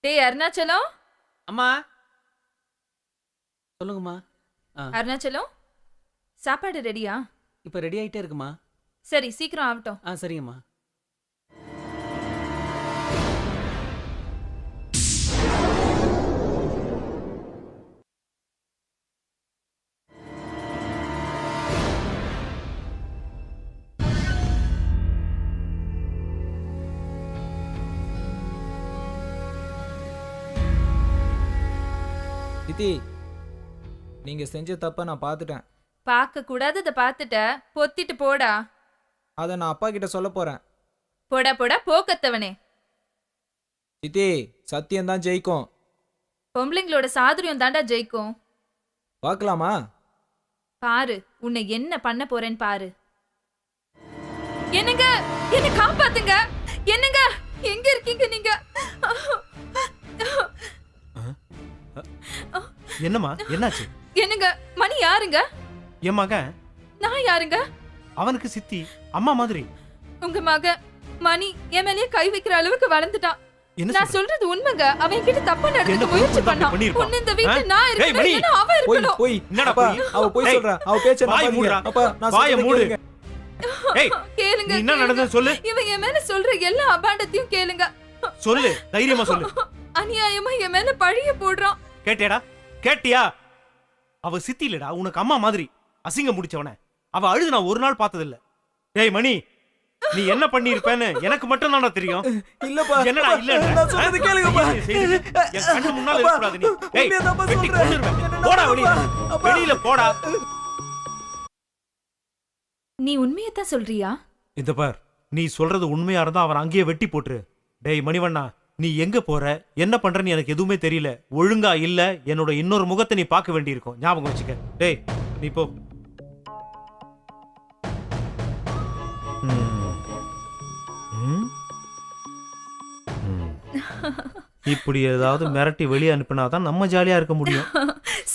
டேய் அருணாச்சலம். அம்மா சொல்லுங்கம்மா. அருணாச்சலம், சாப்பாடு ரெடியா? இப்போ ரெடி ஆகிட்டே இருக்குமா? சரி, சீக்கிரம் ஆகட்டும். சரிங்கம்மா. சித்தி, நீங்க செஞ்ச தப்ப நான் பார்த்துட்டேன். பார்க்க கூடாதத பார்த்துட்ட, பொத்திட்டு போடா. அதை நான் அப்பா கிட்ட சொல்ல போறேன். போடா போடா போக்கத்தவனே. சித்தி, சத்தியம் தான் ஜெயிக்கும். பொம்பளைங்களோட சாதுரியம் தாண்டா ஜெயிக்கும். பார்க்கலாமா? பாரு, உன்னை என்ன பண்ண போறேன்னு பாரு. என்னங்க, என்ன காப்பாத்துங்க. என்னங்க, எங்க இருக்கீங்க நீங்க? என்னம்மா, என்னாச்சு? என்னங்க, மணி யாருங்க? என் மகன். நான் யாருங்க? அவனுக்கு சித்தி, அம்மா மாதிரி. உங்க மகன் மணி என் மேலயே கை வைக்கிற அளவுக்கு வளர்ந்துட்டான். நான் சொல்றது உண்மைங்க. அவன் கிட்ட தப்பா நடந்துக்க முயற்சி பண்ணான். உன்ன இந்த வீட்ல நான் இருக்கேன், அவன் இருக்கணும். போய் என்னடா அவ போய் சொல்றா. அவ பேச்ச நம்பாதீங்க. அப்பா நான் வாயை மூடு. ஏய், கேளுங்க. என்ன நடந்தது சொல்லு. இவன் என் மேல சொல்ற எல்லா அபாண்டத்தையும் கேளுங்க. சொல்லு, தைரியமா சொல்லு. அநியாயமா என் மேல பழிய போடுறான். கேட்டியாடா? கேட்டியா? அவ சித்தி இல்லடா, உனக்கு அம்மா மாதிரி. அசிங்க முடிச்சவன. அவ அழுது நான் ஒரு நாள் பார்த்ததில்ல. டேய் மணி, நீ என்ன பண்ணி இருப்பேன்னு எனக்கு மட்டும் தானா தெரியும். இல்லப்பா. என்னடா இல்ல? நான் சொல்றது கேளுங்கப்பா. என் கண்ணு முன்னால இருக்க கூடாது நீ. ஏய், வெட்டி கொன்னுருவேன். போடா வெளிய. வெளியில போடா. நீ உண்மையை தான் சொல்றியா? இந்த பார், நீ சொல்றது உண்மையா இருந்தா அவன் அங்கேயே வெட்டி போட்டுரு. டேய் மணிவண்ணா, நீ எங்க போற, என்ன பண்றன்னு எனக்கு எதுவுமே தெரியல. ஒழுங்கா இல்ல, என்னோட இன்னொரு முகத்தை நீ பார்க்க வேண்டியிருக்கும். ஞாபகம் வச்சுக்க. டேய் நீ போ. இப்படி ஏதாவது மிரட்டி வெளியே அனுப்பினாதான் நம்ம ஜாலியா இருக்க முடியும்.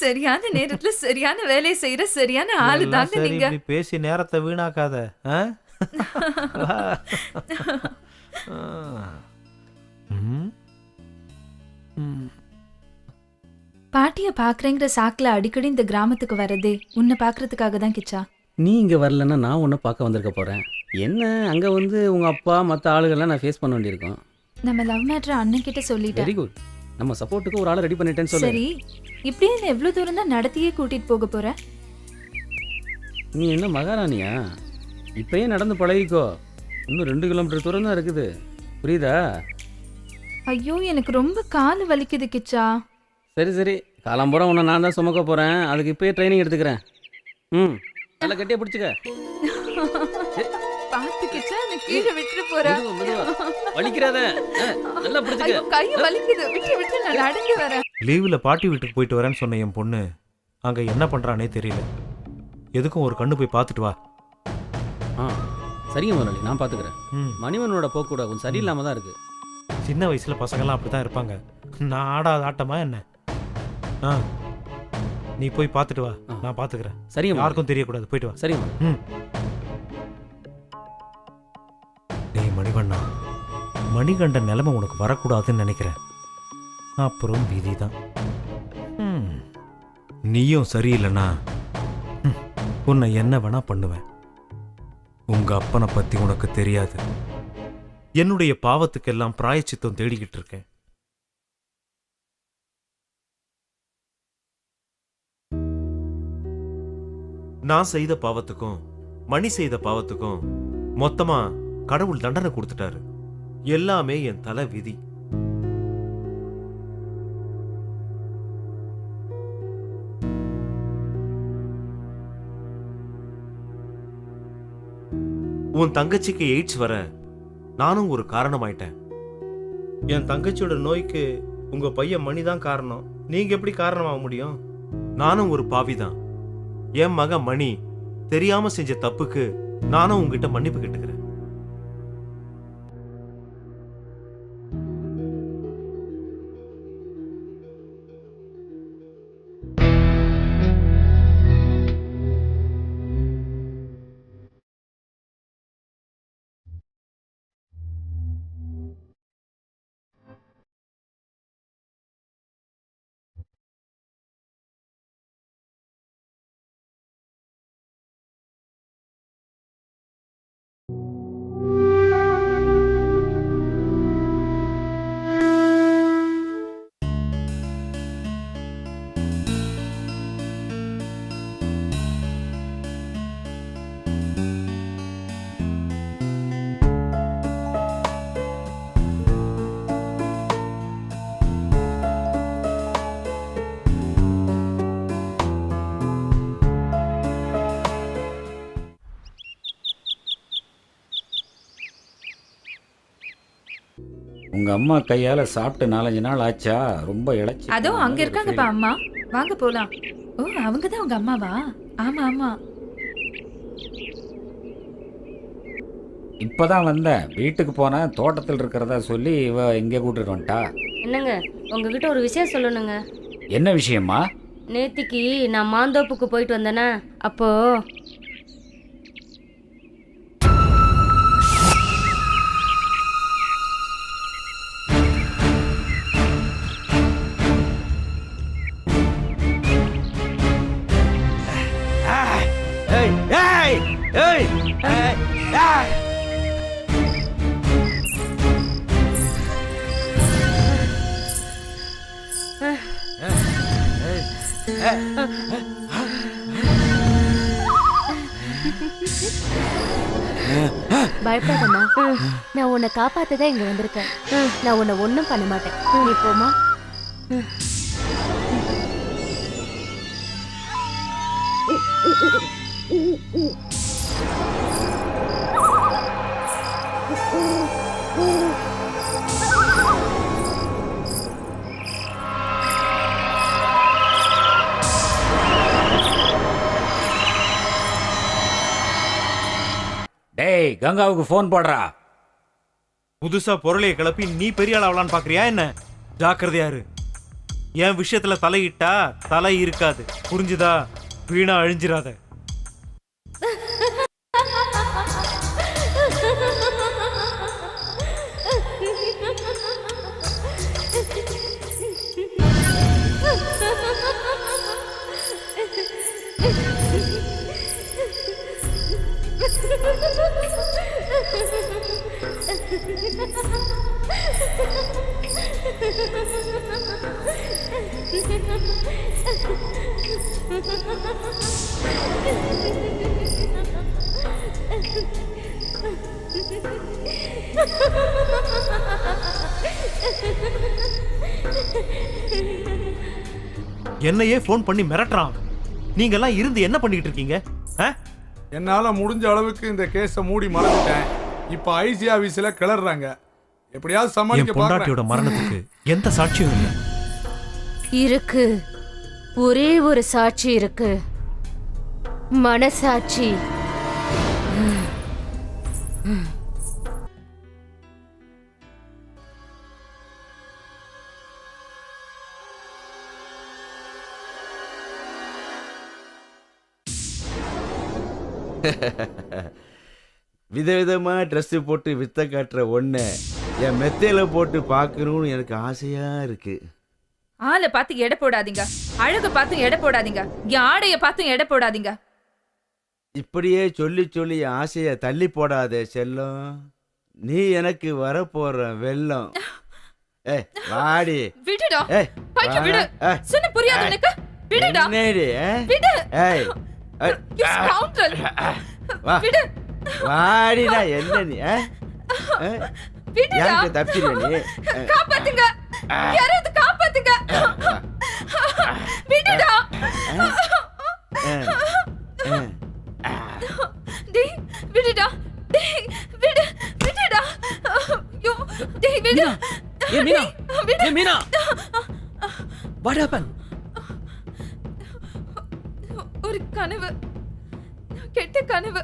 சரியான நேரத்துல சரியான வேலையை செய்யற சரியான ஆளு தாங்க நீங்க. இப்படி பேசி நேரத்தை வீணாக்காத. பாட்டிய பாக்குறேங்கிற சாக்குல அடிக்கடி இந்த கிராமத்துக்கு வரதே உன்னை பாக்குறதுக்காக தான் கிச்சா. நீ இங்கே வரலன்னா நான் உன்னை பார்க்க வந்திருக்க போகிறேன். என்ன அங்கே வந்து உங்கள் அப்பா மற்ற ஆளுகள்லாம் நான் ஃபேஸ் பண்ண வேண்டியிருக்கோம். நம்ம லவ் மேட்டர் அண்ணன் கிட்ட சொல்லிட்டேன். Very good. நம்ம சப்போர்ட்டுக்கு ஒரு ஆளை ரெடி பண்ணிட்டேன்னு சொல்லு. சரி, இப்படியே எவ்வளவு தூரம் தான் நடத்தியே கூட்டிட்டு போக போற? நீ என்ன மகாராணியா? இப்பயே நடந்து பழகிக்கோ. இன்னும் 2 கிலோமீட்டர் தூரம் தான் இருக்குது. புரியுதா? ஐயோ, எனக்கு ரொம்ப கால் வலிக்குது கிச்சா. சரி சரி, காலம்புறம் உன்னை நான் தான் சுமக்க போகிறேன். அதுக்கு இப்பயே ட்ரைனிங் எடுத்துக்கிறேன். நல்லா கட்டியா பிடிச்சிக்க. பாத்து கிச்சா, நான் கீழே விட்டு போறேன். வலிக்கிறாத. நல்லா பிடிச்சிக்க. கை வலிக்குது, விட்டு விட்டு நான் நடந்து வரேன். லீவ்ல பாட்டி வீட்டுக்கு போயிட்டு வரேன்னு சொன்ன என் பொண்ணு அங்க என்ன பண்றானே தெரியல. எதுக்கும் ஒரு கண்ணு போய் பார்த்துட்டு வா. சரிங்க முதலாளி, நான் பார்த்துக்கிறேன். மணிவனோட போக்கூட கொஞ்சம் சரியில்லாம தான் இருக்கு. சின்ன வயசுல பசங்கள்லாம் அப்படிதான் இருப்பாங்க. நான் ஆடாத ஆட்டமா என்ன? நீ போய் பார்த்துட்டு வா, நான் பார்த்துக்கிறேன். சரிங்க, யாருக்கும் தெரியக்கூடாது. போயிட்டு வா. சரிங்க. டேய் மணிவண்ணா, மணிகண்ட நிலைமை உனக்கு வரக்கூடாதுன்னு நினைக்கிறேன். அப்புறம் விதி தான். நீயும் சரியில்லைனா உன்னை என்ன வேணா பண்ணுவேன். உங்க அப்பனை பத்தி உனக்கு தெரியாது. என்னுடைய பாவத்துக்கெல்லாம் பிராயச்சித்தம் தேடிக்கிட்டு இருக்கேன். நான் செய்த பாவத்துக்கும் மணி செய்த பாவத்துக்கும் மொத்தமா கடவுள் தண்டனை கொடுத்துட்டாரு. எல்லாமே என் தலை விதி. உன் தங்கச்சிக்கு எய்ட்ஸ் வர நானும் ஒரு காரணமாயிட்டேன். என் தங்கச்சியோட நோய்க்கு உங்க பையன் மணிதான் காரணம். நீங்க எப்படி காரணமாக முடியும்? நானும் ஒரு பாவிதான். என் மகன் மணி தெரியாம செஞ்ச தப்புக்கு நானும் உங்ககிட்ட மன்னிப்பு கேட்டுக்கிறேன். உங்க அம்மா கையால சாப்பிட்டு 4-5 நாள் ஆச்சா? ரொம்ப இழைச்சி. அதோ அங்க இருக்காங்கப்பா அம்மா, வாங்க போலாம். ஓ அவங்கதான் உங்க அம்மாவா? ஆமா ஆமா. இப்பதான் வந்தேன். வீட்டுக்கு போனேன், தோட்டத்தில் இருக்கிறதா சொல்லி இவ இங்கே கூட்டிட்டு வந்துட்டா. என்னங்க உங்ககிட்ட ஒரு விஷயம் சொல்லணுங்க. என்ன விஷயமா? நேத்திக்கு நான் மாந்தோப்புக்கு போயிட்டு வந்தேனா, அப்போ பயப்படாதம்மா, நான் உன்னை காப்பாத்ததான் இங்க வந்திருக்கேன். நான் உன்னை ஒண்ணும் பண்ண மாட்டேன். நீ போமா. டேய், கங்காவுக்கு ஃபோன் போடுறா. புதுசா பொருளைய கிளப்பி நீ பெரிய ஆள் ஆகலான்னு பாக்குறியா என்ன? ஜாக்கிரதையா இரு. என் விஷயத்துல தலையிட்டா தலை இருக்காது, புரிஞ்சுதா? வீணா அழிஞ்சிராத. என்னையே போன் பண்ணி மிரட்டுறான். நீங்க எல்லாம் இருந்து என்ன பண்ணிட்டு இருக்கீங்க? என்னால முடிஞ்ச அளவுக்கு இந்த கேஸ மூடி மறந்துட்டேன். இப்ப ஐசி ஆபீஸ்ல கிளறாங்க. எப்படியாவது சமாளிக்க பாக்குறேன். பொண்டாட்டியோட மரணத்துக்கு எந்த சாட்சியும் இல்ல. இருக்கு, ஒரே ஒரு சாட்சி இருக்கு, மனசாட்சி. விதவிதமா ட்ரெஸ் போட்டு வித்த காட்டுற ஒண்ணு என் மெத்தையில போட்டு பார்க்கணும்னு எனக்கு ஆசையா இருக்கு. ஆளை பார்த்து எடை போடாதீங்க, அழக பார்த்து எடை போடாதீங்க, என் ஆடைய பார்த்து எடை போடாதீங்க. இப்படியே சொல்லி சொல்லி என் ஆசைய தள்ளி போடாதே செல்லம். நீ எனக்கு வரப்போற வெள்ளம். ஏய் வாடி. விடுடா. ஏய் பைய விடு. சொன்ன புரியாது உனக்கு? விடுடா. என்னடி? விடு. ஏய் You scoundrel. வா. விடு. வாடிடா. என்ன நீ? விடுடா. யாருக்கு தப்பிச்சிருக்க நீ? காப்பாத்துங்க, யாராவது காப்பாத்துங்க. விடுடா. டேய் விடுடா. டேய் விடு. விடுடா. யோ டேய் விடு. ஏ மீனா, விடு. ஏ மீனா, what happened? ஒரு கனவு, கெட்ட கனவு.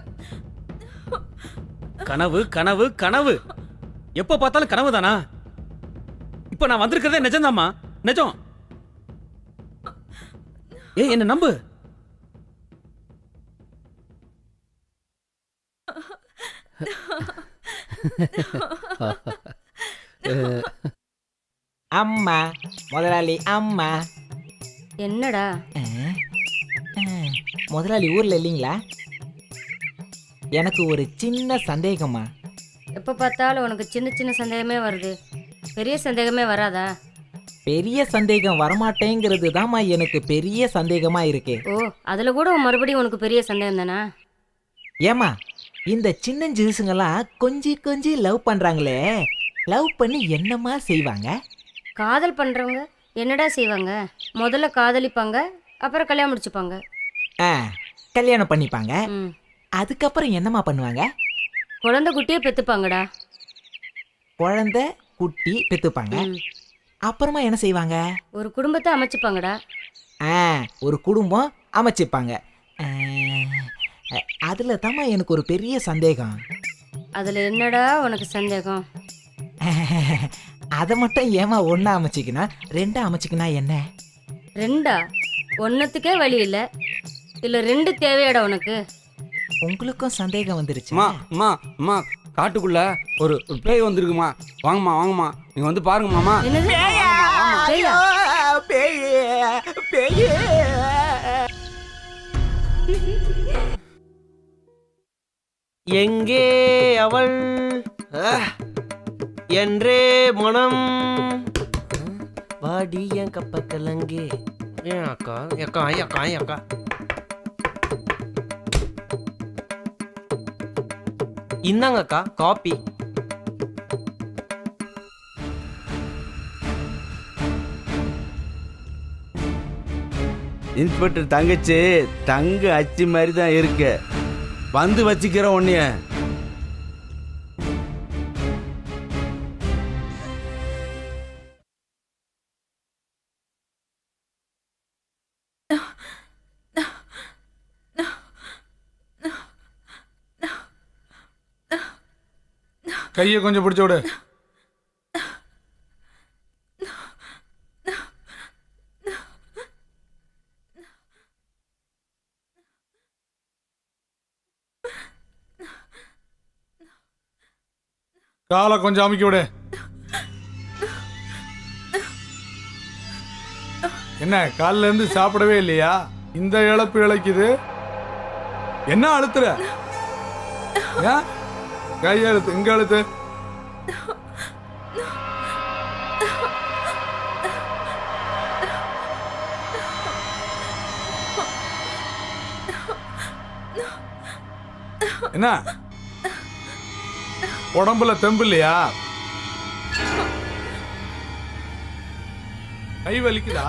கனவு கனவு கனவு. எப்ப பார்த்தாலும் கனவு தானா? இப்ப நான் வந்திருக்கிறதே நிஜம்தாம்மா, நிஜம். ஏய் என்ன நம்பு. அம்மா முதலாளி, அம்மா. என்னடா? முதலாளி ஊர்ல இல்லைங்களா? எனக்கு ஒரு சின்ன சந்தேகம்மா. எப்போ பார்த்தாலும் உனக்கு சின்ன சின்ன சந்தேகமே வருது, பெரிய சந்தேகமே வராதா? பெரிய சந்தேகம் வரமாட்டேங்கிறது தாம்மா எனக்கு பெரிய சந்தேகமா இருக்கு. ஓ, அதுல கூட மறுபடியும் உனக்கு பெரிய சந்தேகம் தானா? ஏமா இந்த சின்ன ஜூஸுங்கெல்லாம் கொஞ்சி கொஞ்சி லவ் பண்றாங்களே, லவ் பண்ணி என்னம்மா செய்வாங்க? காதல் பண்றவங்க என்னடா செய்வாங்க? முதல்ல காதலிப்பாங்க, அப்புறம் கல்யாணம் முடிச்சுப்பாங்க. கல்யாணம் பண்ணிப்பாங்க. ம். அதுக்கப்புறம் என்னம்மா பண்ணுவாங்க? குழந்தை குட்டியே பெத்துப்பாங்கடா. குழந்தை குட்டி பெத்துப்பாங்க. அப்புறமா என்ன செய்வாங்க? ஒரு குடும்பத்தை அமைச்சுப்பாங்கடா. ஒரு குடும்பம் அமைச்சிப்பாங்க. அதுல தாம்மா எனக்கு ஒரு பெரிய சந்தேகம். அதுல என்னடா உனக்கு சந்தேகம்? அதை மட்டும் ஏமா ஒண்ணா அமைச்சிக்கினா 2 அமைச்சிக்கினா என்ன? 2 ஒன்னத்துக்கே வழி இல்ல, இல்ல 2 தேவையாடா உனக்கு? உங்களுக்கும் சந்தேகம் வந்துருச்சு? அம்மா அம்மா காட்டுக்குள்ள ஒரு பேய் வந்திருக்குமா, வாங்கம்மா வாங்கம்மா, நீங்க வந்து பாருங்க மாமா. என்னது? பேயா? எங்கே அவள் என்றே மனம் வாடி என் கப்ப கலங்கே. ஏன் அக்கா அக்கா அக்கா அக்கா இந்தாங்க அக்கா காப்பி. இன்ஸ்பெக்டர் தங்கச்சி தங்க அச்சு மாதிரி தான் இருக்கு. வந்து வச்சுக்கிற உன்னைய. கையை கொஞ்சம் பிடிச்சு விடு. காலை கொஞ்சம் அமுக்கி விடு. என்ன காலில இருந்து சாப்பிடவே இல்லையா? இந்த இழப்பு இழைக்குது. என்ன அழுத்துற? கை அழுத்து, இங்க அழுத்து. என்ன உடம்புல தெம்பு இல்லையா? கை வலிக்குதா?